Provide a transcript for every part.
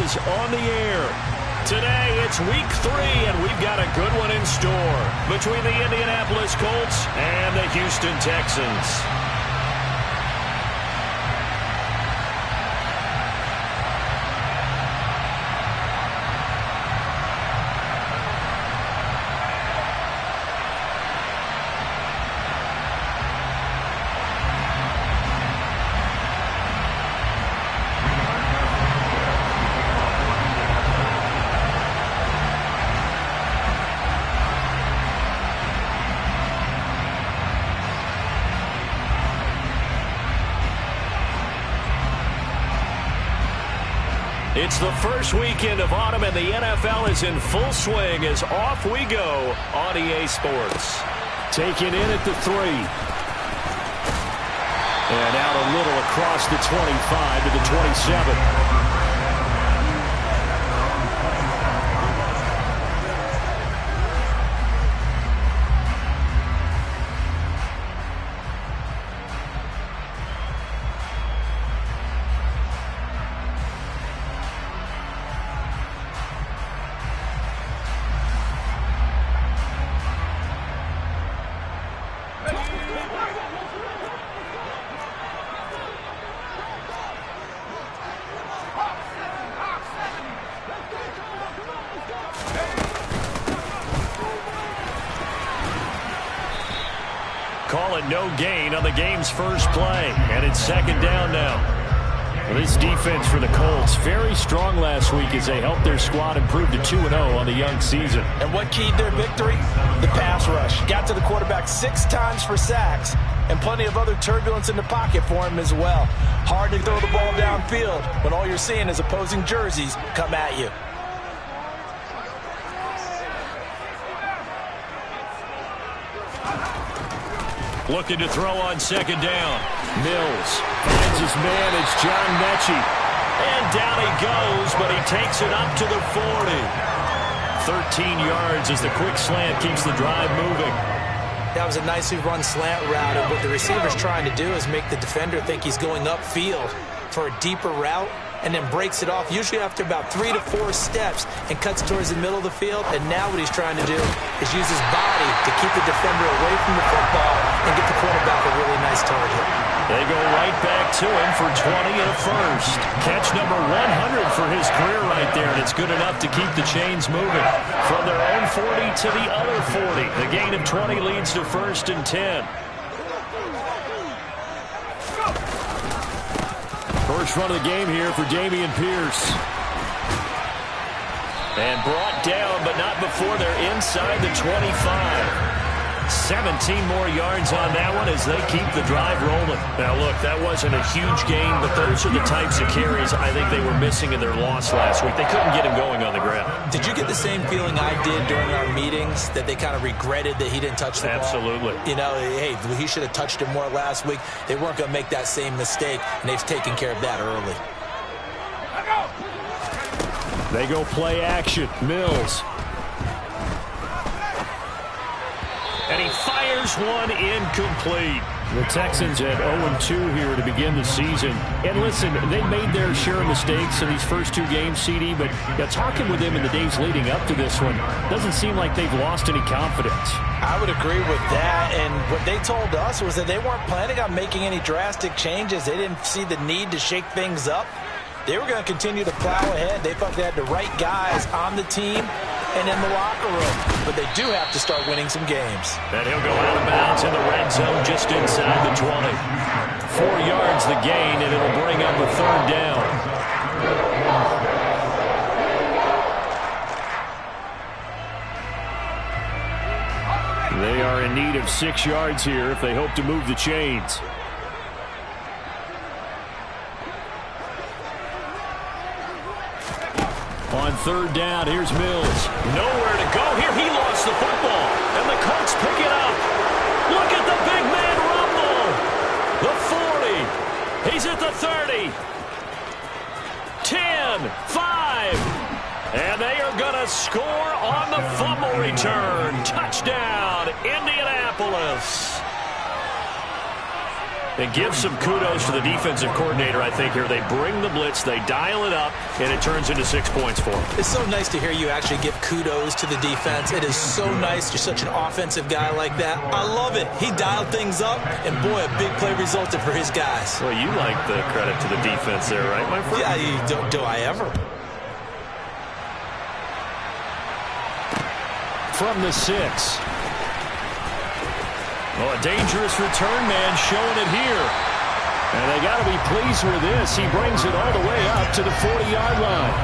is on the air. Today, it's week 3, and we've got a good one in store between the Indianapolis Colts and the Houston Texans. It's the first weekend of autumn, and the NFL is in full swing as off we go on EA Sports. Taken in at the 3. And out a little across the 25 to the 27. Call it no gain on the game's first play, and it's second down now. Well, this defense for the Colts, very strong last week as they helped their squad improve to 2-0 on the young season. And what keyed their victory? The pass rush. Got to the quarterback 6 times for sacks, and plenty of other turbulence in the pocket for him as well. Hard to throw the ball downfield when all you're seeing is opposing jerseys come at you. Looking to throw on second down. Mills finds his man. It's John Mechie. And down he goes, but he takes it up to the 40. 13 yards as the quick slant keeps the drive moving. That was a nicely run slant route, and what the receiver's trying to do is make the defender think he's going upfield for a deeper route, and then breaks it off, usually after about 3 to 4 steps, and cuts towards the middle of the field. And now what he's trying to do is use his body to keep the defender away from the football and get the quarterback a really nice target. They go right back to him for 20 and a first. Catch number 100 for his career right there, and it's good enough to keep the chains moving. From their own 40 to the other 40. The gain of 20 leads to 1st and 10. First run of the game here for Dameon Pierce. And brought down, but not before they're inside the 25. 17 more yards on that one as they keep the drive rolling. Now, look, that wasn't a huge gain, but those are the types of carries I think they were missing in their loss last week. They couldn't get him going on the ground. Did you get the same feeling I did during our meetings, that they kind of regretted that he didn't touch the ball? Absolutely. You know, hey, he should have touched it more last week. They weren't going to make that same mistake, and they've taken care of that early. They go play action. Mills. And he fires one incomplete. The Texans at 0-2 here to begin the season. And listen, they made their share of mistakes in these first 2 games, CD, but talking with them in the days leading up to this one, doesn't seem like they've lost any confidence. I would agree with that, and what they told us was that they weren't planning on making any drastic changes. They didn't see the need to shake things up. They were going to continue to plow ahead. They felt they had the right guys on the team and in the locker room. But they do have to start winning some games. And he'll go out of bounds in the red zone just inside the 20. 4 yards the gain, and it'll bring up a 3rd down. They are in need of 6 yards here if they hope to move the chains. On 3rd down, here's Mills. Nowhere to go here. He lost the football, and the Colts pick it up. Look at the big man rumble. The 40. He's at the 30. 10, 5. And they are going to score on the fumble return. Touchdown, Indianapolis. And give some kudos to the defensive coordinator, I think, here. They bring the blitz, they dial it up, and it turns into 6 points for them. It's so nice to hear you actually give kudos to the defense. It is so nice. You're such an offensive guy like that. I love it. He dialed things up, and boy, a big play resulted for his guys. Well, you like the credit to the defense there, right, my friend? Yeah, do I ever? From the 6. Oh, a dangerous return man showing it here. And they got to be pleased with this. He brings it all the way up to the 40-yard line.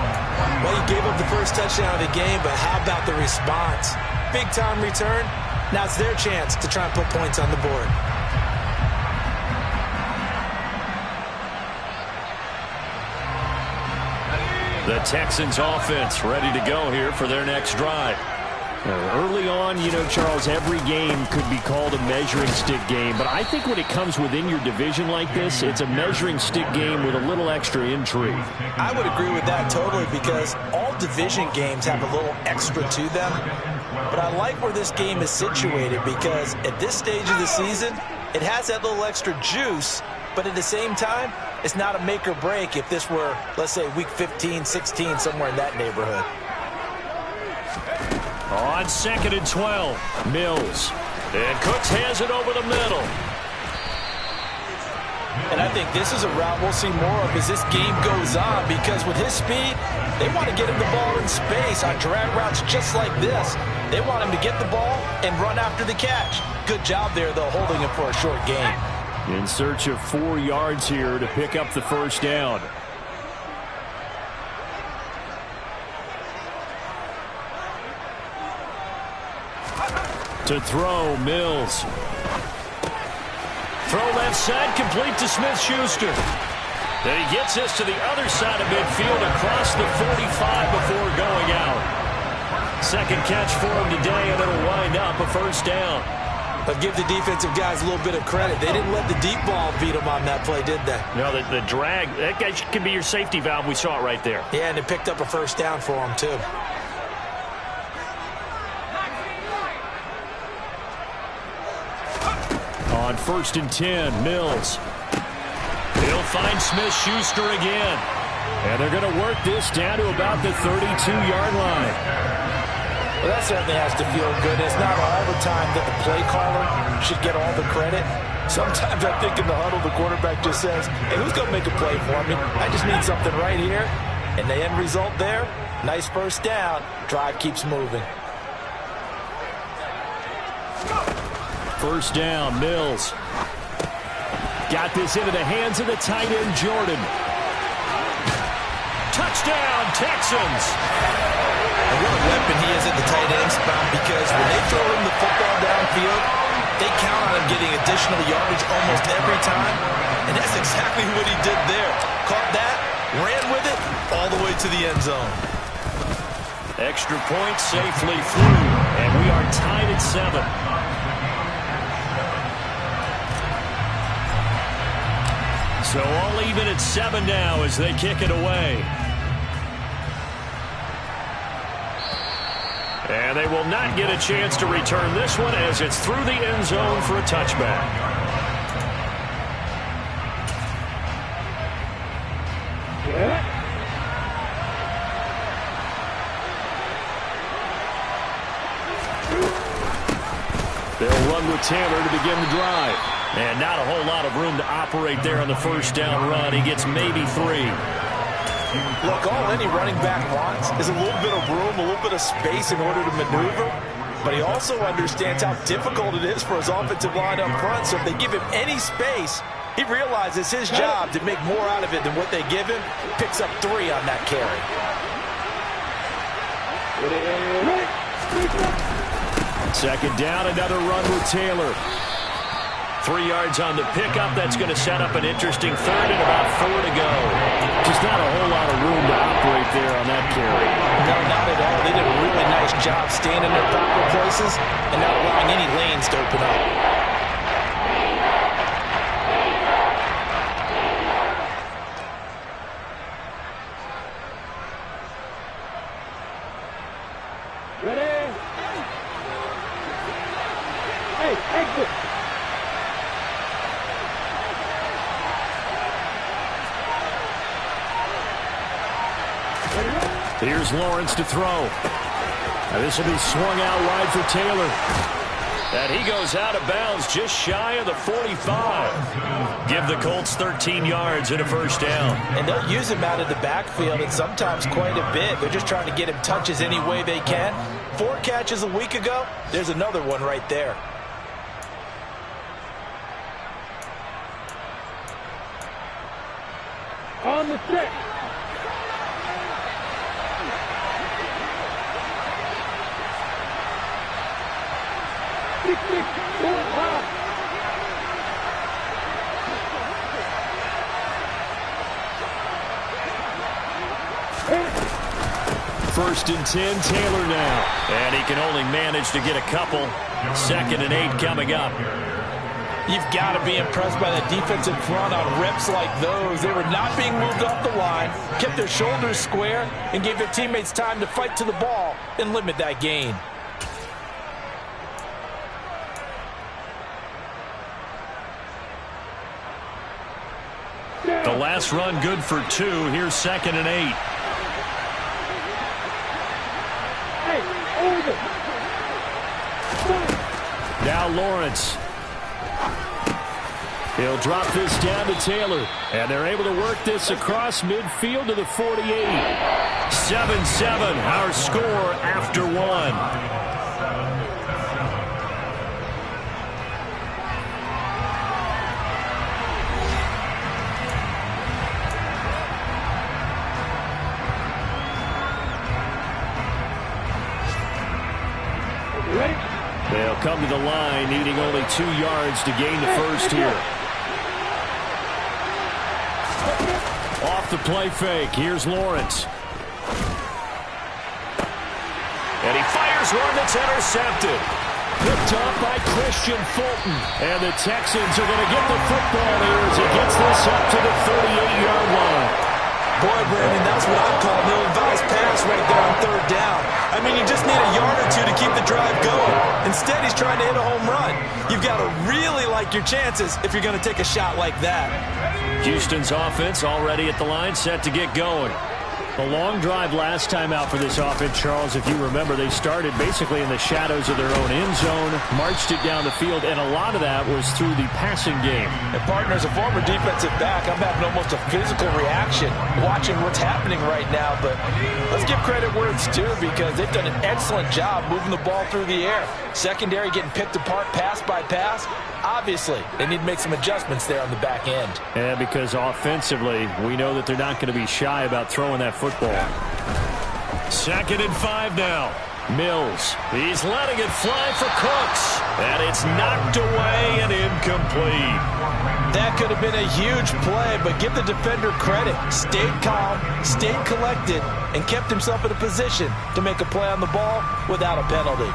Well, he gave up the first touchdown of the game, but how about the response? Big-time return. Now it's their chance to try and put points on the board. The Texans offense ready to go here for their next drive. Early on, you know, Charles, every game could be called a measuring stick game. But I think when it comes within your division like this, it's a measuring stick game with a little extra intrigue. I would agree with that totally because all division games have a little extra to them. But I like where this game is situated because at this stage of the season, it has that little extra juice. But at the same time, it's not a make or break if this were, let's say, week 15, 16, somewhere in that neighborhood. On 2nd and 12, Mills. And Cooks has it over the middle. And I think this is a route we'll see more of as this game goes on because with his speed, they want to get him the ball in space on drag routes just like this. They want him to get the ball and run after the catch. Good job there, though, holding him for a short gain. In search of 4 yards here to pick up the first down. To throw, Mills. Throw left side, complete to Smith-Schuster. Then he gets this to the other side of midfield across the 45 before going out. Second catch for him today, and it'll wind up a first down. But give the defensive guys a little bit of credit. They didn't let the deep ball beat them on that play, did they? No, the drag, that guy can be your safety valve. We saw it right there. Yeah, and it picked up a first down for him, too. On 1st and 10, Mills. He'll find Smith-Schuster again. And they're going to work this down to about the 32-yard line. Well, that certainly has to feel good. It's not all the time that the play caller should get all the credit. Sometimes I think in the huddle, the quarterback just says, hey, who's going to make a play for me? I just need something right here. And the end result there, nice first down. Drive keeps moving. First down, Mills. Got this into the hands of the tight end, Jordan. Touchdown, Texans. And what a weapon he is at the tight end spot because when they throw him the football downfield, they count on him getting additional yardage almost every time. And that's exactly what he did there. Caught that, ran with it, all the way to the end zone. Extra point safely through, and we are tied at 7. So all even at 7 now as they kick it away. And they will not get a chance to return this one as it's through the end zone for a touchback. They'll run with Taylor to begin the drive. And not a whole lot of room to operate there on the first down run. He gets maybe 3. Look, all any running back wants is a little bit of room, a little bit of space in order to maneuver. But he also understands how difficult it is for his offensive line up front. So if they give him any space, he realizes his job to make more out of it than what they give him. Picks up 3 on that carry. Second down, another run with Taylor. 3 yards on the pickup. That's going to set up an interesting third and about 4 to go. Just not a whole lot of room to operate there on that carry. No, not at all. They did a really nice job staying in their proper places and not allowing any lanes to open up. Here's Lawrence to throw. Now this will be swung out wide for Taylor. And he goes out of bounds just shy of the 45. Give the Colts 13 yards and a first down. And they'll use him out of the backfield, and sometimes quite a bit. They're just trying to get him touches any way they can. 4 catches a week ago. There's another one right there. On the stick. First and 10, Taylor now. And he can only manage to get a couple. 2nd and 8 coming up. You've got to be impressed by that defensive front on reps like those. They were not being moved off the line, kept their shoulders square, and gave their teammates time to fight to the ball and limit that gain. The last run good for 2. Here's 2nd and 8. Now Lawrence. He'll drop this down to Taylor. And they're able to work this across midfield to the 48. 7-7, our score after 1. They'll come to the line, needing only 2 yards to gain the first here. Off the play fake, here's Lawrence. And he fires one that's intercepted. Picked off by Christian Fulton. And the Texans are going to get the football here as he gets this up to the 38-yard line. Boy, Brandon, that's what I'd call an ill-advised pass right there on 3rd down. I mean, you just need a yard or 2 to keep the drive going. Instead, he's trying to hit a home run. You've got to really like your chances if you're going to take a shot like that. Houston's offense already at the line, set to get going. A long drive last time out for this offense, Charles. If you remember, they started basically in the shadows of their own end zone, marched it down the field, and a lot of that was through the passing game. And partner, as a former defensive back, I'm having almost a physical reaction watching what's happening right now. But let's give credit where it's due, because they've done an excellent job moving the ball through the air. Secondary getting picked apart pass by pass. Obviously, they need to make some adjustments there on the back end. Yeah, because offensively, we know that they're not going to be shy about throwing that football. 2nd and 5 now. Mills. He's letting it fly for Cooks. And it's knocked away and incomplete. That could have been a huge play, but give the defender credit. Stayed calm, stayed collected, and kept himself in a position to make a play on the ball without a penalty.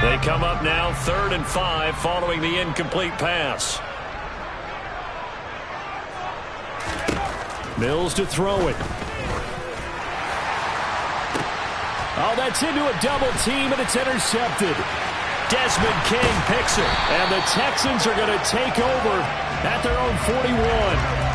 They come up now 3rd and 5 following the incomplete pass. Mills to throw it. Oh, that's into a double team, and it's intercepted. Desmond King picks it, and the Texans are going to take over at their own 41.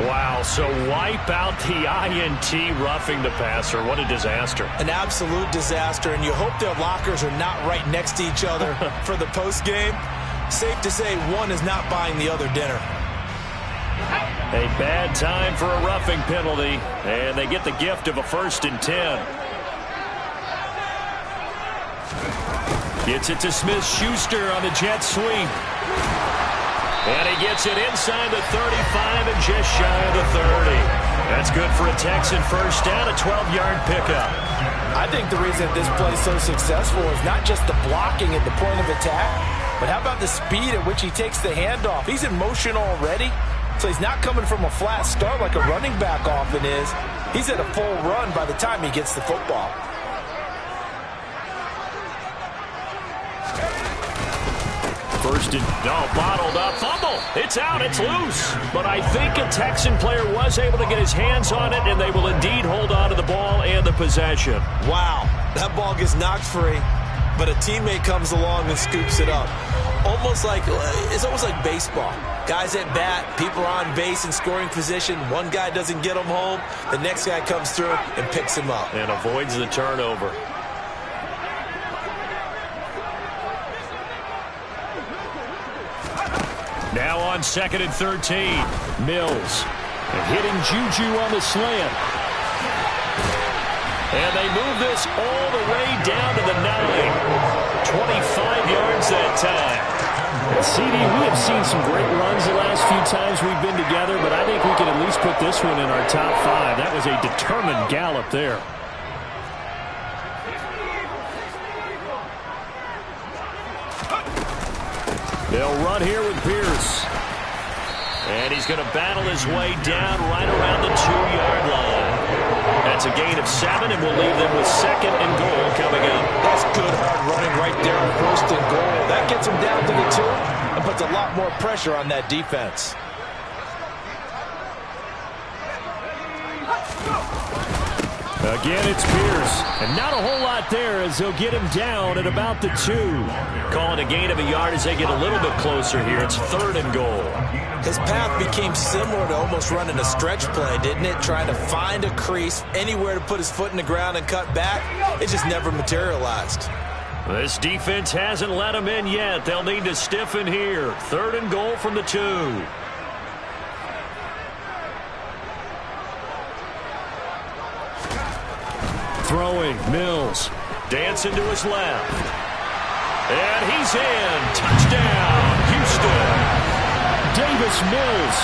Wow, so wipe out the INT, roughing the passer. What a disaster. An absolute disaster, and you hope their lockers are not right next to each other for the postgame. Safe to say one is not buying the other dinner. A bad time for a roughing penalty, and they get the gift of a 1st and 10. Gets it to Smith-Schuster on the jet sweep. And he gets it inside the 35 and just shy of the 30. That's good for a Texan first down, a 12-yard pickup. I think the reason this play is so successful is not just the blocking at the point of attack, but how about the speed at which he takes the handoff? He's in motion already, so he's not coming from a flat start like a running back often is. He's at a full run by the time he gets the football. First and bottled up, fumble. It's out, it's loose. But I think a Texan player was able to get his hands on it, and they will indeed hold on to the ball and the possession. Wow, that ball gets knocked free, but a teammate comes along and scoops it up. It's almost like baseball. Guys at bat, people are on base in scoring position. One guy doesn't get them home. The next guy comes through and picks him up. And avoids the turnover. Now on 2nd and 13. Mills. And hitting Juju on the slant. And they move this all the way down to the 9. 25 yards that time. CD, we have seen some great runs the last few times we've been together, but I think we can at least put this one in our top 5. That was a determined gallop there. They'll run here with Pierce. And he's going to battle his way down right around the 2-yard line. That's a gain of 7, and we'll leave them with 2nd and goal coming up. That's good hard running right there on 1st and goal. That gets them down to the 2 and puts a lot more pressure on that defense. Again, it's Pierce. And not a whole lot there as they'll get him down at about the 2. Calling a gain of a yard as they get a little bit closer here. It's 3rd and goal. His path became similar to almost running a stretch play, didn't it? Trying to find a crease, anywhere to put his foot in the ground and cut back. It just never materialized. This defense hasn't let him in yet. They'll need to stiffen here. 3rd and goal from the 2. Throwing, Mills. Dancing to his left. And he's in. Touchdown, Houston. Davis Mills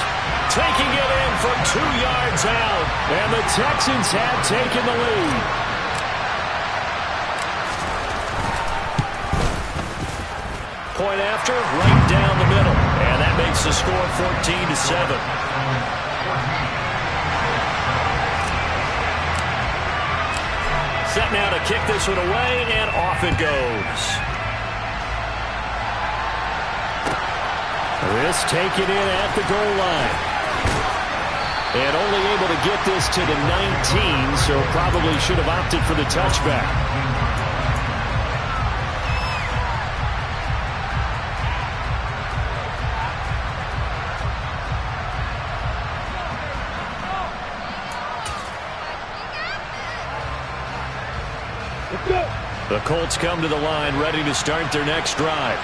taking it in from 2 yards out. And the Texans have taken the lead. Point after, right down the middle. And that makes the score 14-7. Set now to kick this one away, and off it goes. This taken in at the goal line. And only able to get this to the 19, so probably should have opted for the touchback. The Colts come to the line, ready to start their next drive.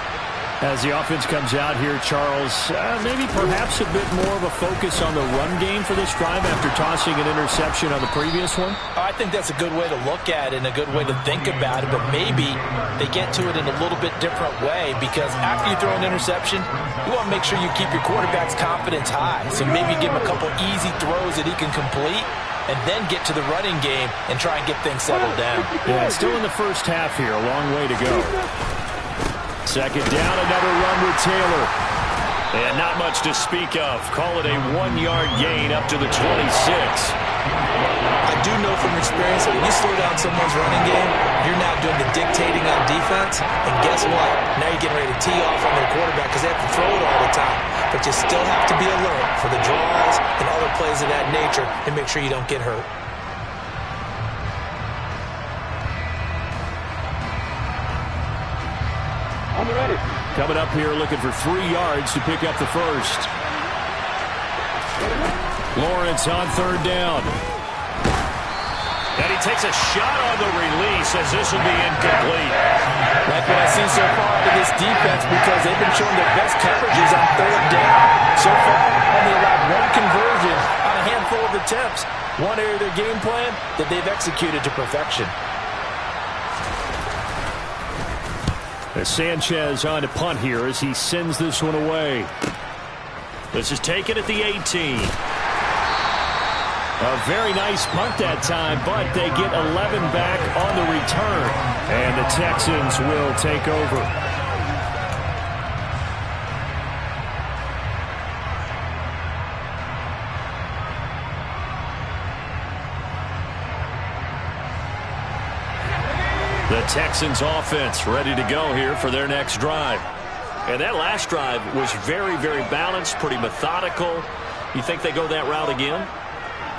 As the offense comes out here, Charles, maybe perhaps a bit more of a focus on the run game for this drive after tossing an interception on the previous one? I think that's a good way to look at it and a good way to think about it, but maybe they get to it in a little bit different way because after you throw an interception, you want to make sure you keep your quarterback's confidence high. So maybe give him a couple easy throws that he can complete and then get to the running game and try and get things settled down. Yeah, still in the first half here, a long way to go. 2nd down, another run with Taylor. And not much to speak of. Call it a 1-yard gain up to the 26. I do know from experience that when you slow down someone's running game, you're now doing the dictating on defense. And guess what? Now you're getting ready to tee off on their quarterback because they have to throw it all the time. But you still have to be alert for the draws and other plays of that nature and make sure you don't get hurt. Coming up here looking for 3 yards to pick up the first. Lawrence on 3rd down. And he takes a shot on the release as this will be incomplete. Like what I've seen so far out of this defense because they've been showing their best coverages on 3rd down. So far, only allowed 1 conversion on a handful of attempts. One area of their game plan that they've executed to perfection. As Sanchez on to punt here as he sends this one away. This is taken at the 18. A very nice punt that time, but they get 11 back on the return. And the Texans will take over. The Texans offense ready to go here for their next drive. And that last drive was very, very balanced, pretty methodical. You think they go that route again?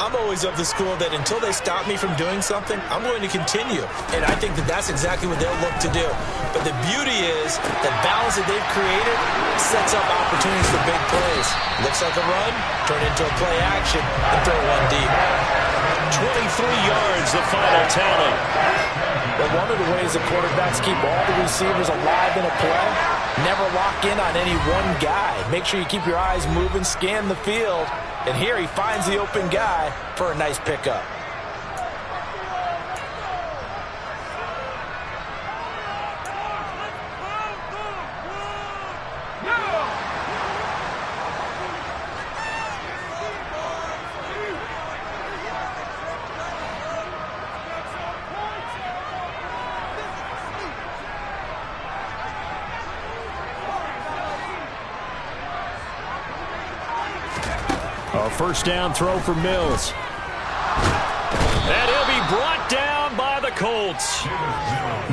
I'm always of the school that until they stop me from doing something, I'm going to continue. And I think that that's exactly what they'll look to do. But the beauty is the balance that they've created sets up opportunities for big plays. Looks like a run, turn into a play action, and throw one deep. 23 yards, the final tally. But one of the ways that quarterbacks keep all the receivers alive in a play, never lock in on any one guy. Make sure you keep your eyes moving, scan the field. And here he finds the open guy for a nice pickup. A first down throw for Mills. And he'll be brought down by the Colts.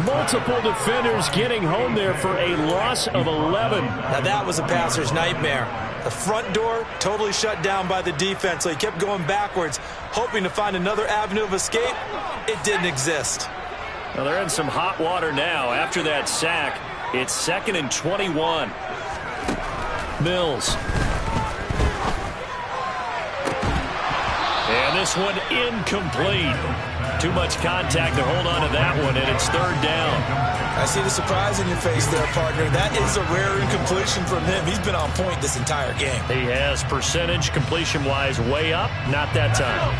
Multiple defenders getting home there for a loss of 11. Now that was a passer's nightmare. The front door totally shut down by the defense, so he kept going backwards, hoping to find another avenue of escape. It didn't exist. Well, they're in some hot water now. After that sack, it's 2nd and 21. Mills. And this one incomplete. Too much contact to hold on to that one, and it's 3rd down. I see the surprise in your face there, partner. That is a rare incompletion from him. He's been on point this entire game. He has percentage completion-wise way up, not that time.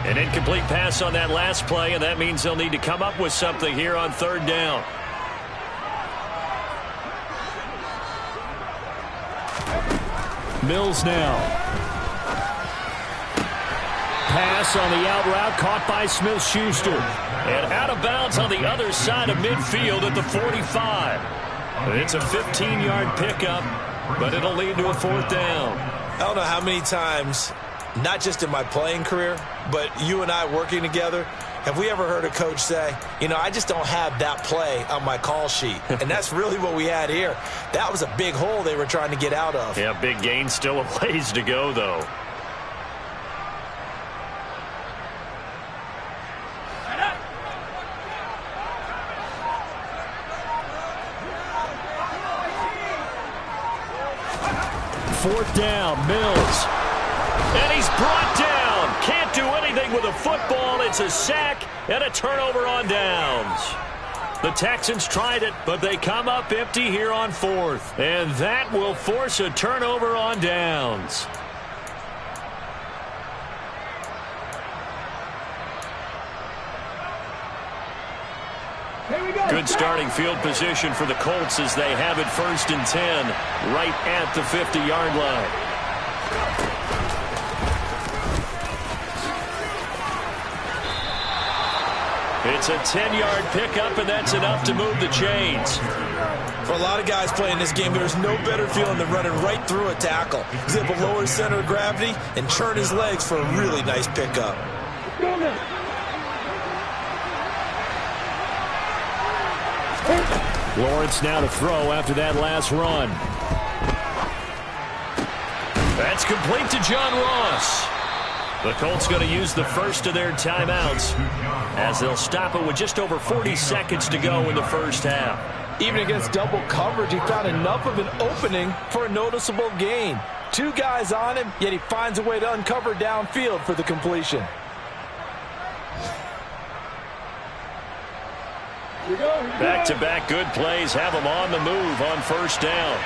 An incomplete pass on that last play, and that means they'll need to come up with something here on 3rd down. Mills now. Pass on the out route caught by Smith-Schuster. And out of bounds on the other side of midfield at the 45. It's a 15-yard pickup, but it'll lead to a 4th down. I don't know how many times, not just in my playing career, but you and I working together, have we ever heard a coach say, you know, I just don't have that play on my call sheet. And that's really what we had here. That was a big hole they were trying to get out of. Yeah, big gain, still a ways to go, though. Fourth down, Mills. And he's brought down. Can't do anything with a football. It's a sack and a turnover on downs. The Texans tried it, but they come up empty here on 4th. And that will force a turnover on downs. Good starting field position for the Colts as they have it 1st and 10 right at the 50-yard line. It's a 10-yard pickup, and that's enough to move the chains. For a lot of guys playing this game, there's no better feeling than running right through a tackle. He's able to lower his center of gravity and churn his legs for a really nice pickup. Lawrence now to throw after that last run. That's complete to John Ross. The Colts going to use the first of their timeouts as they'll stop it with just over 40 seconds to go in the first half. Even against double coverage, he found enough of an opening for a noticeable gain. 2 guys on him, yet he finds a way to uncover downfield for the completion. Back-to-back good plays have them on the move on 1st down.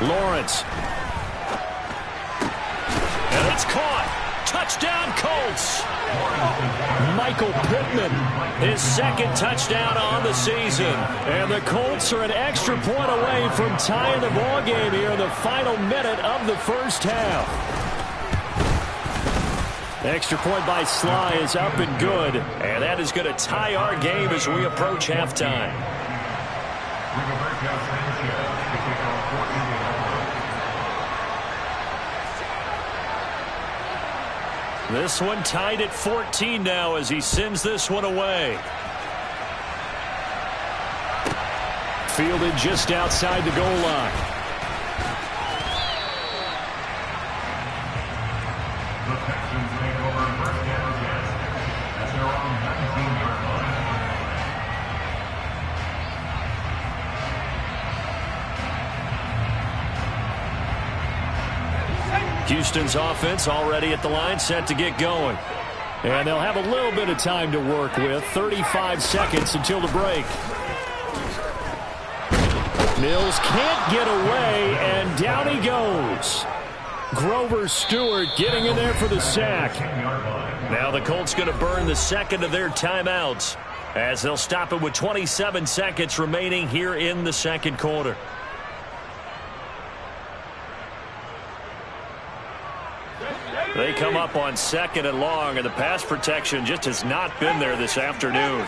Lawrence. And it's caught. Touchdown, Colts. Michael Pittman, his 2nd touchdown on the season. And the Colts are an extra point away from tying the ball game here in the final minute of the first half. Extra point by Sly is up and good. And that is going to tie our game as we approach halftime. This one tied at 14 now as he sends this one away. Fielded just outside the goal line. The Texans take over first down again at their own 19-yard line. Houston's offense already at the line, set to get going. And they'll have a little bit of time to work with. 35 seconds until the break. Mills can't get away, and down he goes. Grover Stewart getting in there for the sack. Now the Colts going to burn the second of their timeouts as they'll stop it with 27 seconds remaining here in the second quarter. They come up on 2nd and long, and the pass protection just has not been there this afternoon.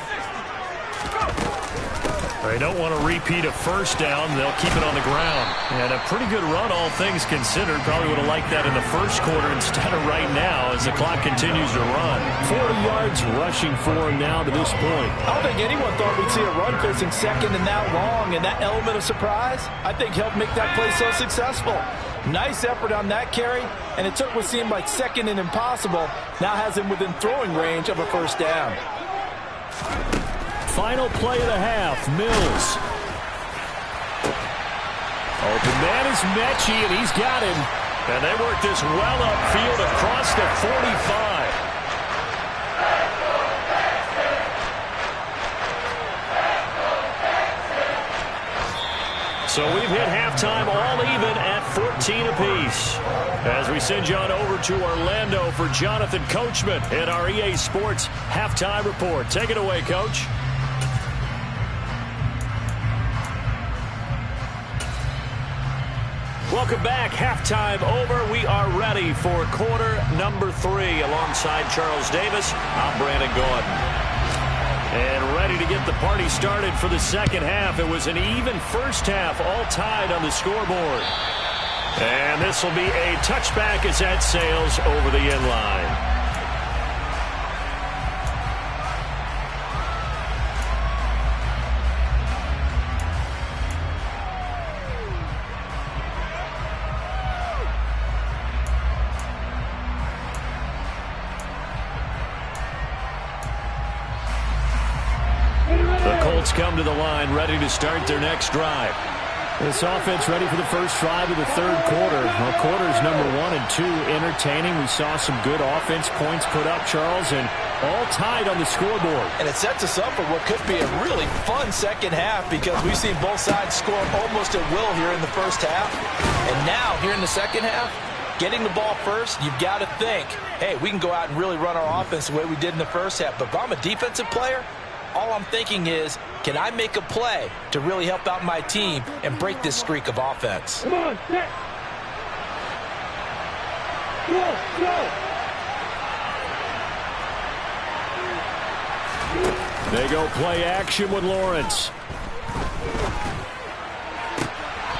They don't want to repeat a first down. They'll keep it on the ground. And a pretty good run, all things considered. Probably would have liked that in the first quarter instead of right now as the clock continues to run. 40 yards rushing for him now to this point. I don't think anyone thought we'd see a run facing second and that long, and that element of surprise, I think, helped make that play so successful. Nice effort on that carry, and it took what seemed like second and impossible, now has him within throwing range of a first down. Final play of the half, Mills. Open man is Mechie, and he's got him. And they work this well upfield across the 45. So we've hit halftime all even at 14 apiece. As we send you on over to Orlando for Jonathan Coachman in our EA Sports Halftime Report. Take it away, Coach. Welcome back. Halftime over. We are ready for quarter number 3 alongside Charles Davis. I'm Brandon Gordon. And ready to get the party started for the second half. It was an even first half, all tied on the scoreboard. And this will be a touchback as that sails over the end line. Come to the line, ready to start their next drive. This offense ready for the first drive of the third quarter. Well, quarters number 1 and 2 entertaining. We saw some good offense points put up, Charles, and all tied on the scoreboard. And it sets us up for what could be a really fun second half because we've seen both sides score almost at will here in the first half. And now, here in the second half, getting the ball first, you've got to think, hey, we can go out and really run our offense the way we did in the first half. But if I'm a defensive player, all I'm thinking is, can I make a play to really help out my team and break this streak of offense? Come on, set. Go. They go play action with Lawrence.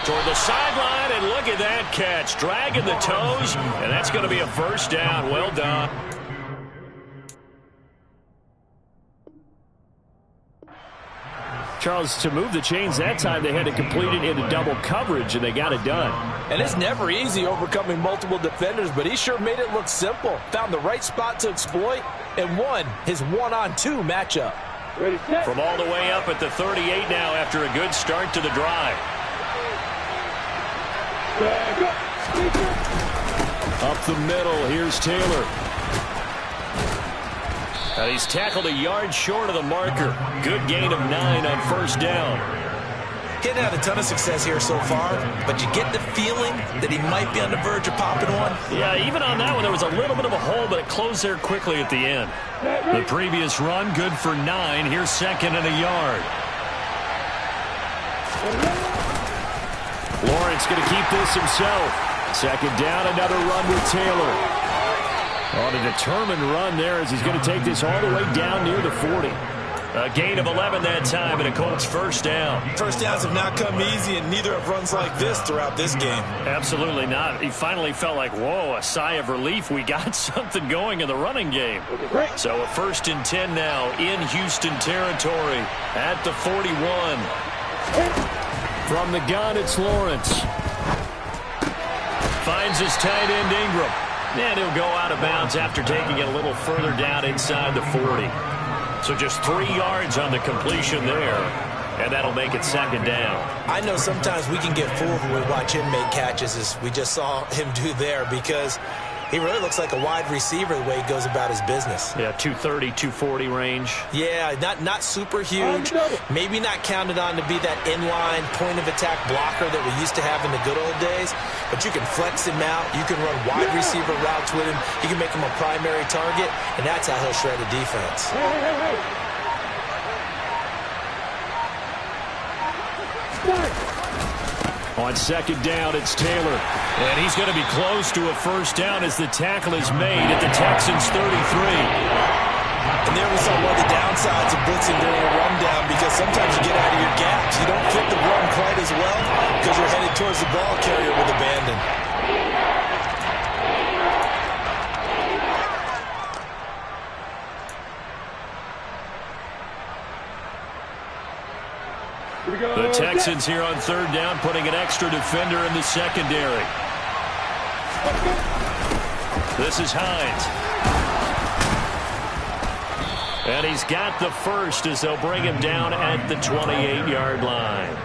Toward the sideline, and look at that catch. Dragging the toes, and that's going to be a first down. Well done. Charles, to move the chains that time, they had to complete it into double coverage, and they got it done. And it's never easy overcoming multiple defenders, but he sure made it look simple. Found the right spot to exploit and won his 1-on-2 matchup. Ready, set. From all the way up at the 38 now after a good start to the drive. Up the middle, here's Taylor. And he's tackled a yard short of the marker. Good gain of 9 on first down. He hadn't had a ton of success here so far, but you get the feeling that he might be on the verge of popping one. Yeah, even on that one, there was a little bit of a hole, but it closed there quickly at the end. The previous run, good for 9. Here's 2nd and a yard. Lawrence going to keep this himself. 2nd down, another run with Taylor. On a determined run there as he's going to take this all the way down near the 40. A gain of 11 that time, and a Colts first down. First downs have not come easy, and neither have runs like this throughout this game. Absolutely not. He finally felt like, whoa, a sigh of relief. We got something going in the running game. So a 1st and 10 now in Houston territory at the 41. From the gun, it's Lawrence. Finds his tight end Ingram. And he'll go out of bounds after taking it a little further down inside the 40. So just 3 yards on the completion there. And that'll make it 2nd down. I know sometimes we can get fooled when we watch him make catches, as we just saw him do there, because he really looks like a wide receiver the way he goes about his business. Yeah, 230, 240 range. Yeah, not super huge. Maybe not counted on to be that inline point-of-attack blocker that we used to have in the good old days. But you can flex him out. You can run wide receiver routes with him. You can make him a primary target, and that's how he'll shred a defense. On 2nd down, it's Taylor. And he's going to be close to a first down as the tackle is made at the Texans' 33. And there we saw one of the downsides of blitzing during a rundown, because sometimes you get out of your gaps. You don't fit the run quite as well because you're headed towards the ball carrier with abandon. The Texans here on 3rd down, putting an extra defender in the secondary. This is Hines. And he's got the first as they'll bring him down at the 28-yard line.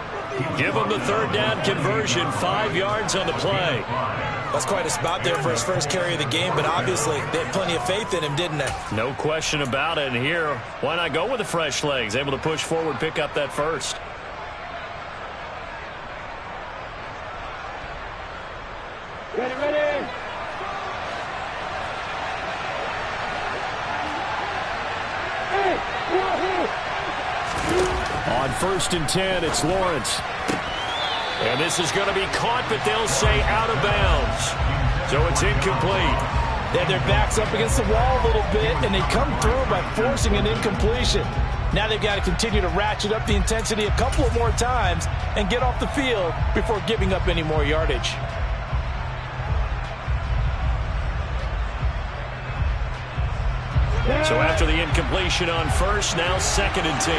Give him the 3rd down conversion, 5 yards on the play. That's quite a spot there for his first carry of the game, but obviously they had plenty of faith in him, didn't they? No question about it. And here, why not go with the fresh legs? Able to push forward, pick up that first. Ready. On 1st and 10, it's Lawrence. And this is going to be caught, but they'll say out of bounds. So it's incomplete. They had their backs up against the wall a little bit, and they come through by forcing an incompletion. Now they've got to continue to ratchet up the intensity a couple of more times and get off the field before giving up any more yardage. So after the incompletion on 1st, now 2nd and 10.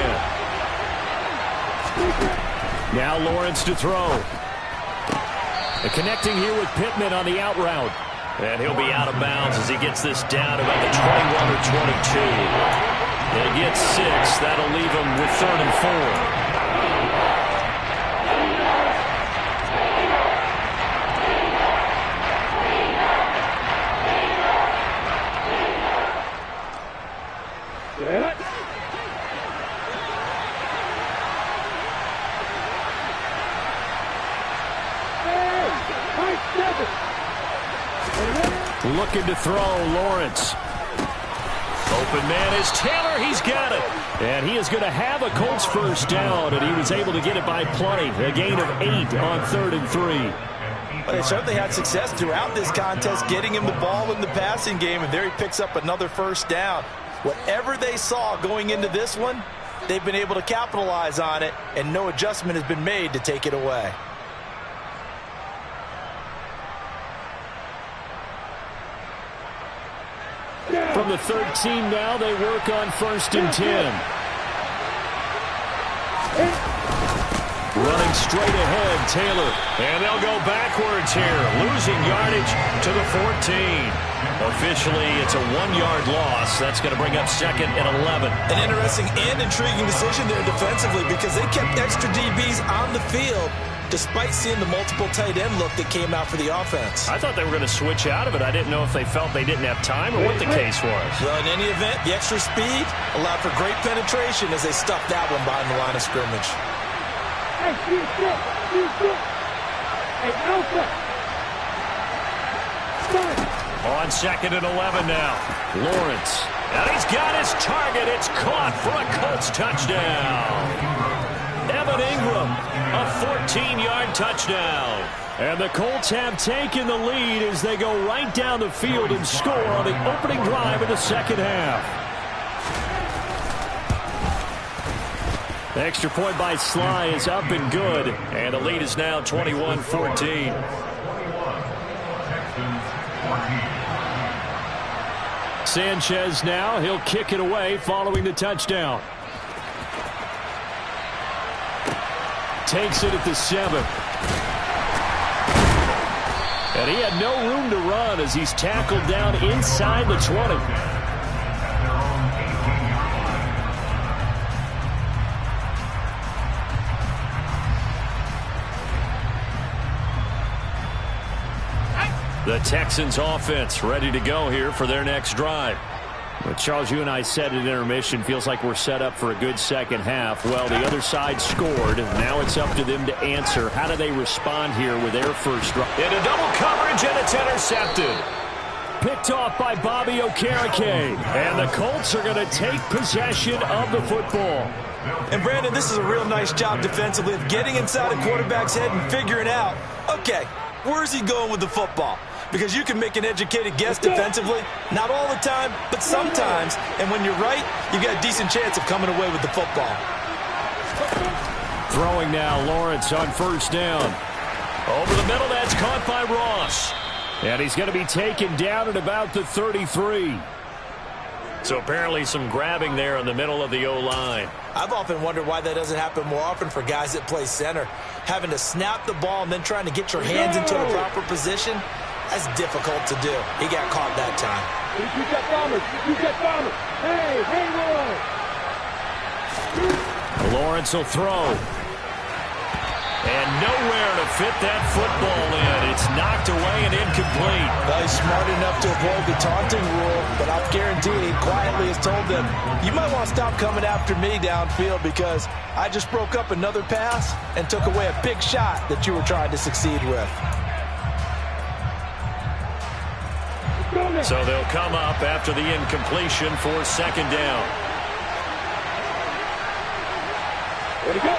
Now Lawrence to throw. Connecting here with Pittman on the out route. And he'll be out of bounds as he gets this down about the 21 or 22. They get 6. That'll leave him with 3rd and 4. Looking to throw, Lawrence. Open man is Taylor. He's got it. And he is going to have a Colts first down, and he was able to get it by plenty. A gain of 8 on 3rd and 3. But they certainly had success throughout this contest, getting him the ball in the passing game, and there he picks up another first down. Whatever they saw going into this one, they've been able to capitalize on it, and no adjustment has been made to take it away. From the 13 now, they work on 1st and 10. Running straight ahead, Taylor. And they'll go backwards here, losing yardage to the 14. Officially, it's a 1-yard loss. That's going to bring up 2nd and 11. An interesting and intriguing decision there defensively, because they kept extra DBs on the field despite seeing the multiple tight end look that came out for the offense. I thought they were going to switch out of it. I didn't know if they felt they didn't have time or what the case was. Well, in any event, the extra speed allowed for great penetration as they stuffed that one behind the line of scrimmage. On 2nd and 11 now, Lawrence. And he's got his target. It's caught for a Colts touchdown. Evan Ingram, a 14-yard touchdown. And the Colts have taken the lead as they go right down the field and score on the opening drive of the second half. The extra point by Sly is up and good. And the lead is now 21-14. Sanchez now. He'll kick it away following the touchdown. Takes it at the 7. And he had no room to run as he's tackled down inside the 20. The Texans offense ready to go here for their next drive. Well, Charles, you and I said at intermission, feels like we're set up for a good second half. Well, the other side scored. Now it's up to them to answer. How do they respond here with their first drive? Into double coverage, and it's intercepted. Picked off by Bobby Okereke. And the Colts are going to take possession of the football. And, Brandon, this is a real nice job defensively of getting inside a quarterback's head and figuring out, okay, where's he going with the football? Because you can make an educated guess defensively, not all the time, but sometimes. And when you're right, you've got a decent chance of coming away with the football. Throwing now, Lawrence on first down. Over the middle, that's caught by Ross. And he's going to be taken down at about the 33. So apparently some grabbing there in the middle of the O-line. I've often wondered why that doesn't happen more often for guys that play center. Having to snap the ball and then trying to get your hands into the proper position, that's difficult to do. He got caught that time. You got bombers. You got bombers. Hey, Lawrence will throw. And nowhere to fit that football in. It's knocked away and incomplete. Well, he's smart enough to avoid the taunting rule, but I'll guarantee he quietly has told them, you might want to stop coming after me downfield because I just broke up another pass and took away a big shot that you were trying to succeed with. So they'll come up after the incompletion for second down. There we go.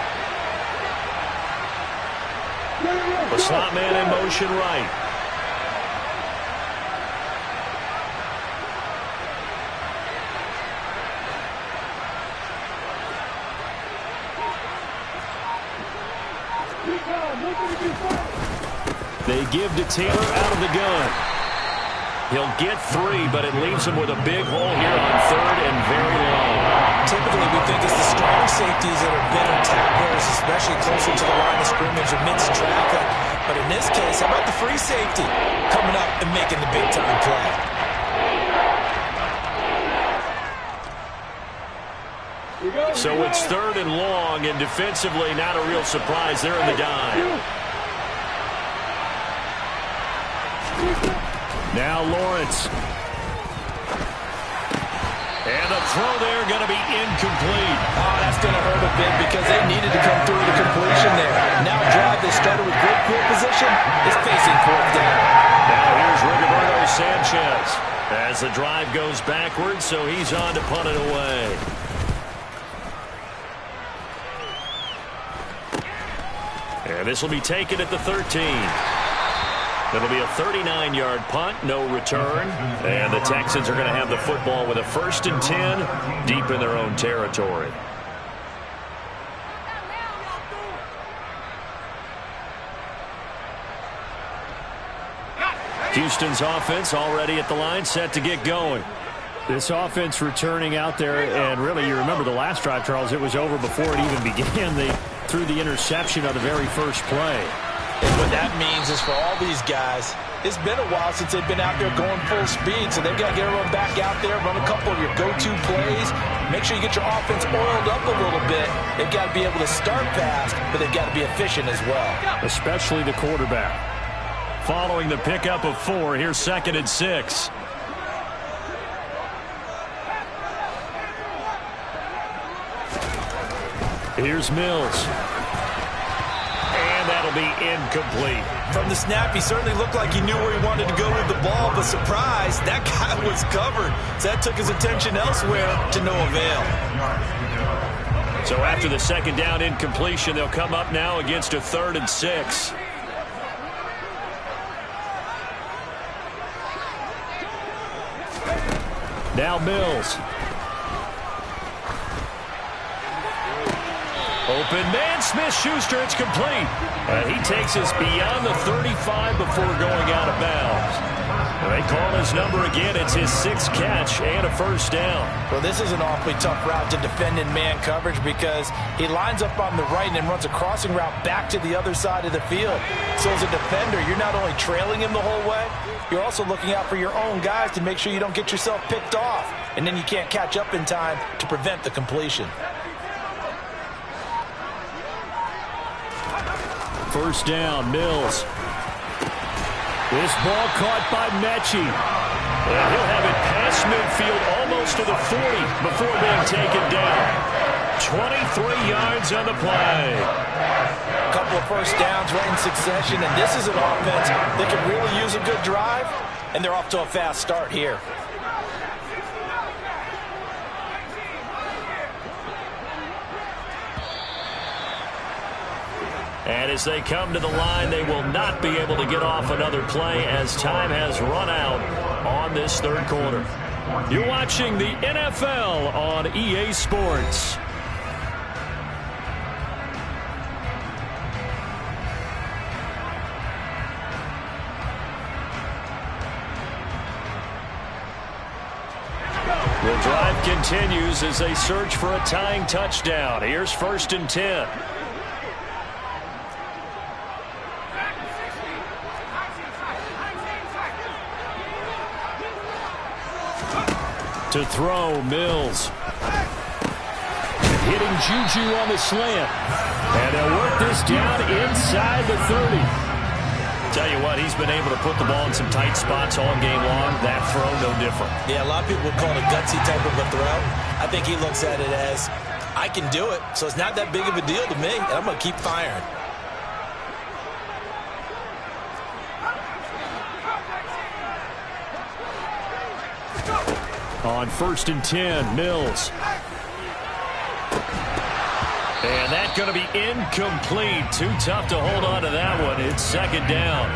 The slot man in motion right. They give to Taylor out of the gun. He'll get 3, but it leaves him with a big hole here on third and very long. Typically, we think it's the strong safeties that are better tacklers, especially closer to the line of scrimmage amidst traffic. But in this case, how about the free safety coming up and making the big-time play? So it's third and long, and defensively, not a real surprise. They're in the dive. Now Lawrence. And the throw there going to be incomplete. Oh, that's going to hurt a bit because they needed to come through the completion there. Now a drive that started with great field position is facing fourth down. Now here's Rigoberto Sanchez as the drive goes backwards, so he's on to punt it away. And this will be taken at the 13. It'll be a 39-yard punt, no return. And the Texans are going to have the football with a 1st and 10 deep in their own territory. Houston's offense already at the line, set to get going. This offense returning out there, and really, you remember the last drive, Charles, it was over before it even began. They threw the interception on the very first play. And what that means is for all these guys, it's been a while since they've been out there going full speed, so they've got to get everyone back out there, run a couple of your go-to plays, make sure you get your offense oiled up a little bit. They've got to be able to start fast, but they've got to be efficient as well. Especially the quarterback. Following the pickup of 4, here's 2nd and 6. Here's Mills. And that'll be incomplete. From the snap, he certainly looked like he knew where he wanted to go with the ball, but surprise, that guy was covered. So that took his attention elsewhere to no avail. So after the second down incompletion, they'll come up now against a 3rd and 6. Now Mills. Open man, Smith-Schuster, it's complete. And he takes us beyond the 35 before going out of bounds. They call his number again. It's his 6th catch and a first down. Well, this is an awfully tough route to defend in man coverage because he lines up on the right and then runs a crossing route back to the other side of the field. So as a defender, you're not only trailing him the whole way, you're also looking out for your own guys to make sure you don't get yourself picked off. And then you can't catch up in time to prevent the completion. First down, Mills. This ball caught by Mechie. And he'll have it past midfield almost to the 40 before being taken down. 23 yards on the play. A couple of first downs right in succession, and this is an offense that can really use a good drive, and they're off to a fast start here. And as they come to the line, they will not be able to get off another play as time has run out on this third quarter. You're watching the NFL on EA Sports. The drive continues as they search for a tying touchdown. Here's 1st and 10. To throw, Mills. Hitting Juju on the slant. And they'll work this down inside the 30. Tell you what, he's been able to put the ball in some tight spots all game long. That throw, no different. Yeah, a lot of people would call it a gutsy type of a throw. I think he looks at it as, I can do it, so it's not that big of a deal to me, and I'm going to keep firing. On 1st and 10, Mills. And that's going to be incomplete. Too tough to hold on to that one. It's 2nd down.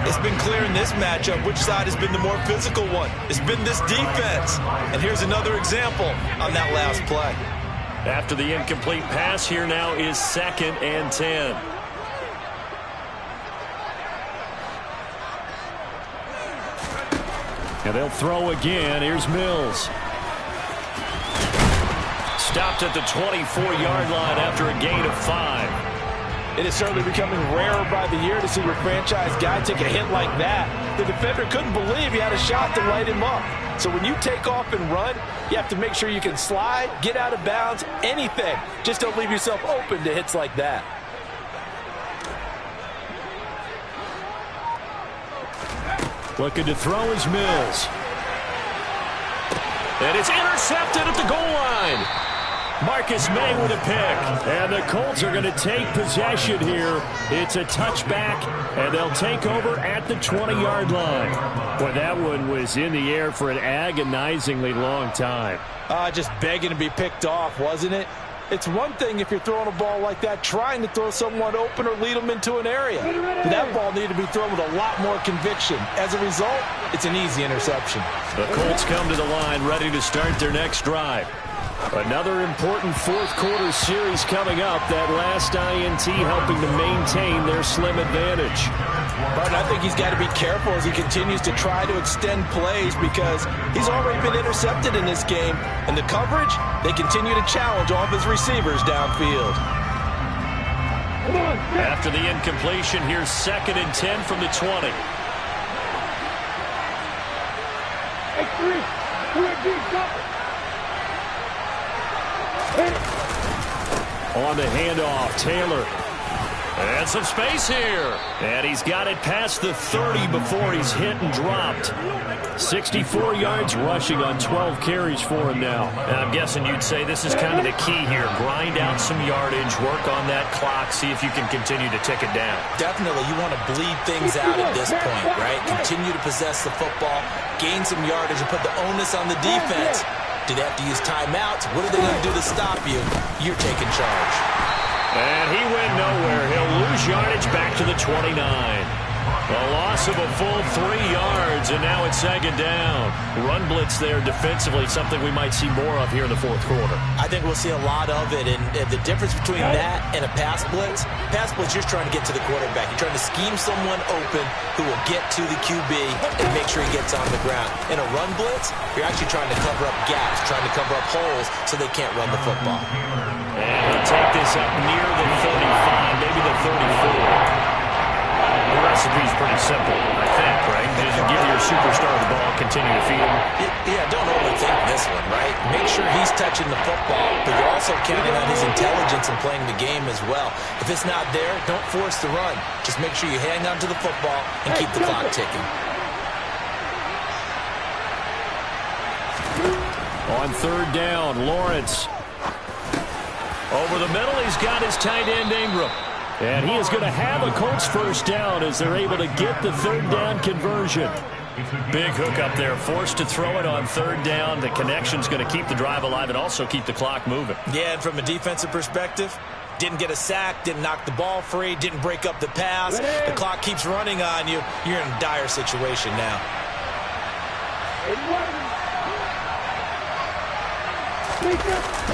It's been clear in this matchup which side has been the more physical one. It's been this defense. And here's another example on that last play. After the incomplete pass, here now is 2nd and 10. And they'll throw again. Here's Mills. Stopped at the 24-yard line after a gain of 5. It is certainly becoming rarer by the year to see your franchise guy take a hit like that. The defender couldn't believe he had a shot to light him up. So when you take off and run, you have to make sure you can slide, get out of bounds, anything. Just don't leave yourself open to hits like that. Looking to throw is Mills. And it's intercepted at the goal line. Marcus May with a pick. And the Colts are going to take possession here. It's a touchback, and they'll take over at the 20-yard line. Boy, that one was in the air for an agonizingly long time. Just begging to be picked off, wasn't it? It's one thing if you're throwing a ball like that, trying to throw someone open or lead them into an area. But that ball needed to be thrown with a lot more conviction. As a result, it's an easy interception. The Colts come to the line ready to start their next drive. Another important fourth quarter series coming up. That last INT helping to maintain their slim advantage. But I think he's got to be careful as he continues to try to extend plays because he's already been intercepted in this game. And the coverage, they continue to challenge all of his receivers downfield. After the incompletion, here's 2nd and 10 from the 20. On the handoff, Taylor. And some space here. And he's got it past the 30 before he's hit and dropped. 64 yards rushing on 12 carries for him now. And I'm guessing you'd say this is kind of the key here. Grind out some yardage, work on that clock, see if you can continue to tick it down. Definitely, you want to bleed things out at this point, right? Continue to possess the football, gain some yardage, and put the onus on the defense. Do they have to use timeouts? What are they going to do to stop you? You're taking charge. And he went nowhere. He'll lose yardage back to the 29. A loss of a full 3 yards, and now it's second down. Run blitz there defensively, something we might see more of here in the fourth quarter. I think we'll see a lot of it, and the difference between that and a pass blitz, you're trying to get to the quarterback. You're trying to scheme someone open who will get to the QB and make sure he gets on the ground. In a run blitz, you're actually trying to cover up gaps, trying to cover up holes so they can't run the football. And he'll take this up near the 35, maybe the 34. The recipe's pretty simple, I think, right? Just give your superstar the ball, continue to feed him. Yeah, don't overthink this one, right? Make sure he's touching the football, but you're also counting on his intelligence and playing the game as well. If it's not there, don't force the run. Just make sure you hang on to the football and keep the clock ticking. On third down, Lawrence. Over the middle, he's got his tight end, Ingram. And he is going to have a Colts first down as they're able to get the third down conversion. Big hook up there, forced to throw it on third down. The connection's going to keep the drive alive and also keep the clock moving. Yeah, and from a defensive perspective, didn't get a sack, didn't knock the ball free, didn't break up the pass. The clock keeps running on you. You're in a dire situation now.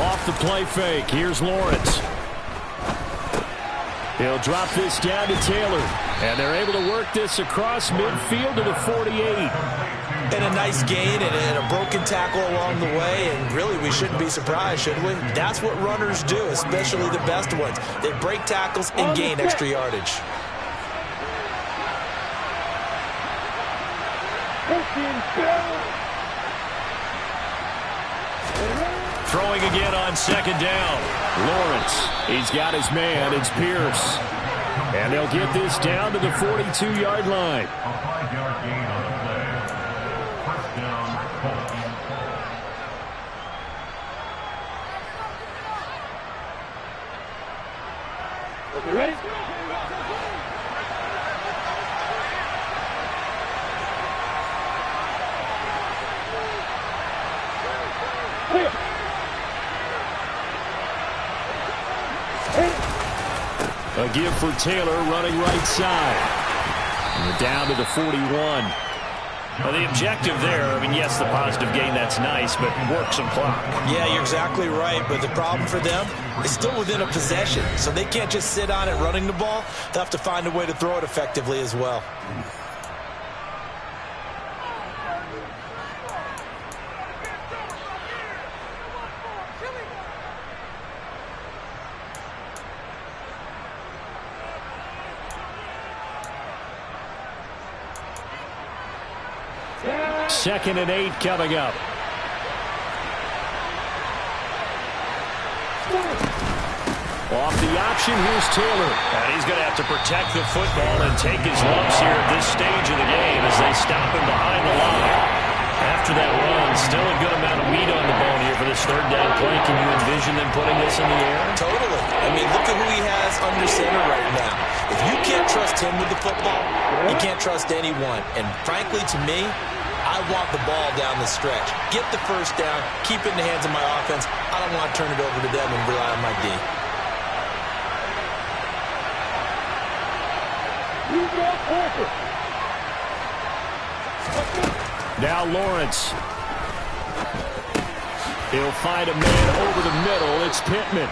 Off the play fake, here's Lawrence. He'll drop this down to Taylor. And they're able to work this across midfield to the 48. And a nice gain and a broken tackle along the way. And really, we shouldn't be surprised, should we? That's what runners do, especially the best ones. They break tackles and gain extra yardage. Throwing again on second down. Lawrence, he's got his man. It's Pierce. And they'll get this down to the 42-yard line. A 5-yard gain on the play. First down, Colts. Okay, ready? Clear. A give for Taylor running right side. And down to the 41. Well, the objective there, I mean, yes, the positive gain, that's nice, but work some clock. Yeah, you're exactly right, but the problem for them is still within a possession, so they can't just sit on it running the ball. They'll have to find a way to throw it effectively as well. Second and 8 coming up. Off the option, here's Taylor. And he's going to have to protect the football and take his lumps here at this stage of the game as they stop him behind the line. After that run, still a good amount of meat on the bone here for this third down play. Can you envision them putting this in the air? Totally. I mean, look at who he has under center right now. If you can't trust him with the football, you can't trust anyone. And frankly, to me, I want the ball down the stretch. Get the first down, keep it in the hands of my offense. I don't want to turn it over to them and rely on my D. Now Lawrence. He'll find a man over the middle. It's Pittman.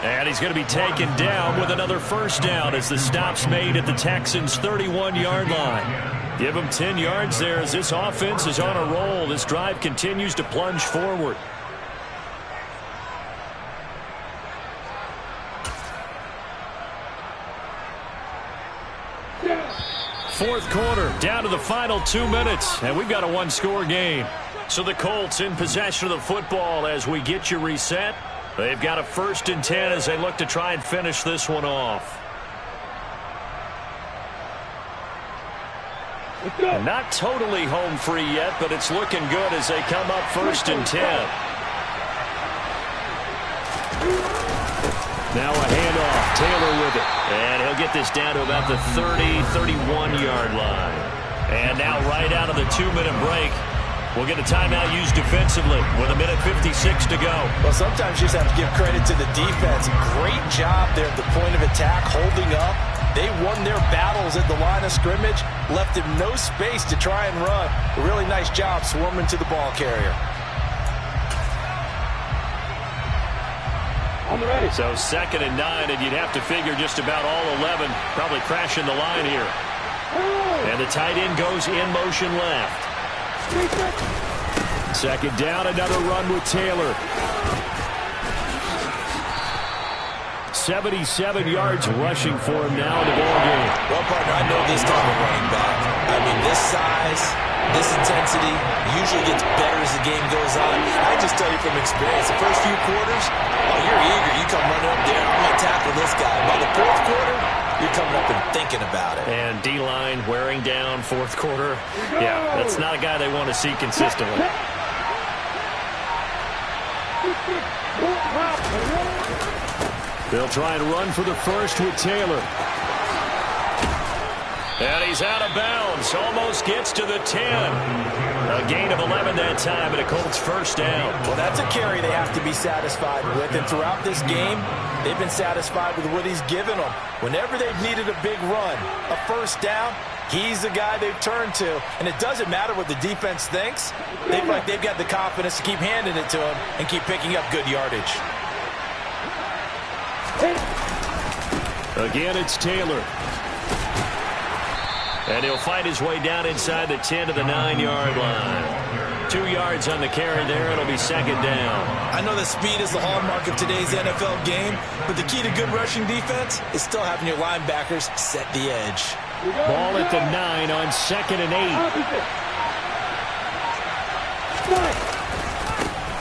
And he's going to be taken down with another first down as the stop's made at the Texans' 31-yard line. Give him 10 yards there as this offense is on a roll. This drive continues to plunge forward. Fourth quarter, down to the final 2 minutes, and we've got a one-score game. So the Colts in possession of the football as we get you reset. They've got a 1st and 10 as they look to try and finish this one off. And not totally home free yet, but it's looking good as they come up 1st and 10. Now a handoff, Taylor with it. And he'll get this down to about the 30, 31-yard line. And now right out of the 2-minute break, we'll get a timeout used defensively with 1:56 to go. Well, sometimes you just have to give credit to the defense. Great job there at the point of attack, holding up, They won their battles at the line of scrimmage, left him no space to try and run. A really nice job swarming to the ball carrier. On the ready. So 2nd and 9, and you'd have to figure just about all 11 probably crashing the line here. And the tight end goes in motion left. 2nd down, another run with Taylor. 77 yards rushing for him now in the ball game. Well, partner, I know this type of running back. I mean, this size, this intensity usually gets better as the game goes on. I just tell you from experience, the first few quarters, oh, you're eager. You come running up there, I'm going to tackle this guy. By the 4th quarter, you're coming up and thinking about it. And D-line wearing down 4th quarter. Yeah, that's not a guy they want to see consistently. They'll try and run for the first with Taylor. And he's out of bounds. Almost gets to the 10. A gain of 11 that time, and a Colts first down. Well, that's a carry they have to be satisfied with. And throughout this game, they've been satisfied with what he's given them. Whenever they've needed a big run, a first down, he's the guy they've turned to. And it doesn't matter what the defense thinks. They feel like they've got the confidence to keep handing it to him and keep picking up good yardage. Again, it's Taylor. And he'll fight his way down inside the 10 to the 9-yard line. 2 yards on the carry there. It'll be 2nd down. I know that speed is the hallmark of today's NFL game, but the key to good rushing defense is still having your linebackers set the edge. Ball at the 9 on 2nd and 8.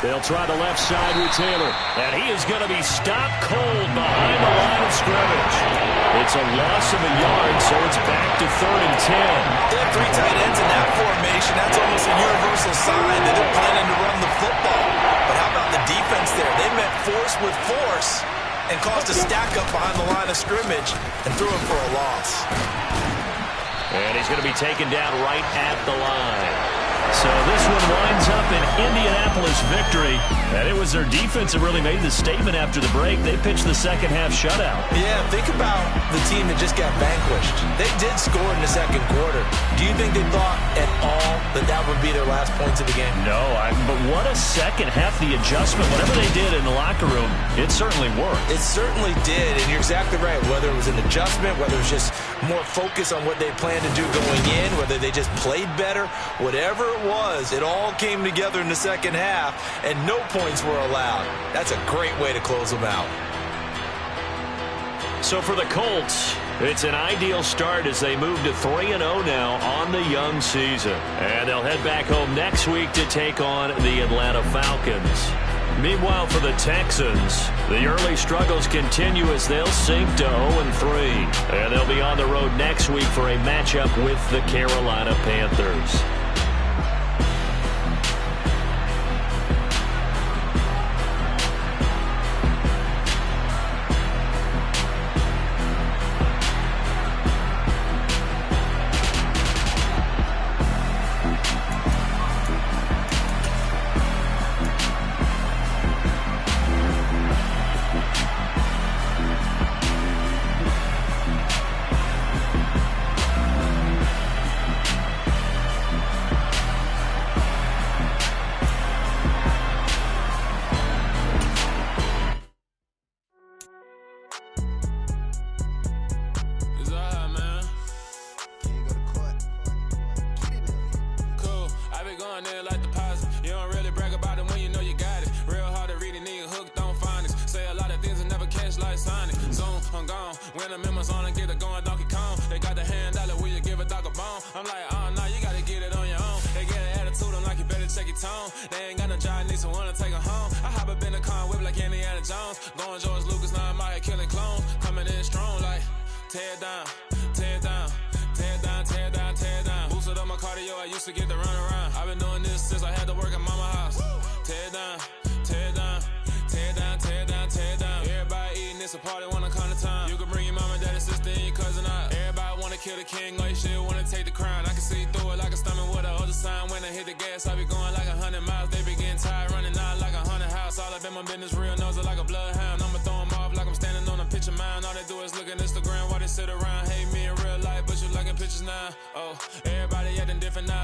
They'll try the left side with Taylor. And he is going to be stopped cold behind the line of scrimmage. It's a loss of a yard, so it's back to 3rd and 10. They have 3 tight ends in that formation. That's almost a universal sign that they're planning to run the football. But how about the defense there? They met force with force and caused a stack up behind the line of scrimmage and threw him for a loss. And he's going to be taken down right at the line. So this one winds up an Indianapolis victory. And it was their defense that really made the statement after the break. They pitched the second-half shutout. Yeah, think about the team that just got vanquished. They did score in the 2nd quarter. Do you think they thought at all that that would be their last points of the game? No, but what a second half. The adjustment, whatever they did in the locker room, it certainly worked. It certainly did, and you're exactly right. Whether it was an adjustment, whether it was just more focus on what they planned to do going in, whether they just played better, whatever it was, it all came together in the second half, and no points were allowed. That's a great way to close them out. So for the Colts, it's an ideal start as they move to 3-0 now on the young season. And they'll head back home next week to take on the Atlanta Falcons. Meanwhile, for the Texans, the early struggles continue as they'll sink to 0-3. And they'll be on the road next week for a matchup with the Carolina Panthers. Business real knows it like a bloodhound. I'ma throw them off like I'm standing on a picture mine. All they do is look at Instagram while they sit around. bitches now. Oh, everybody acting different now.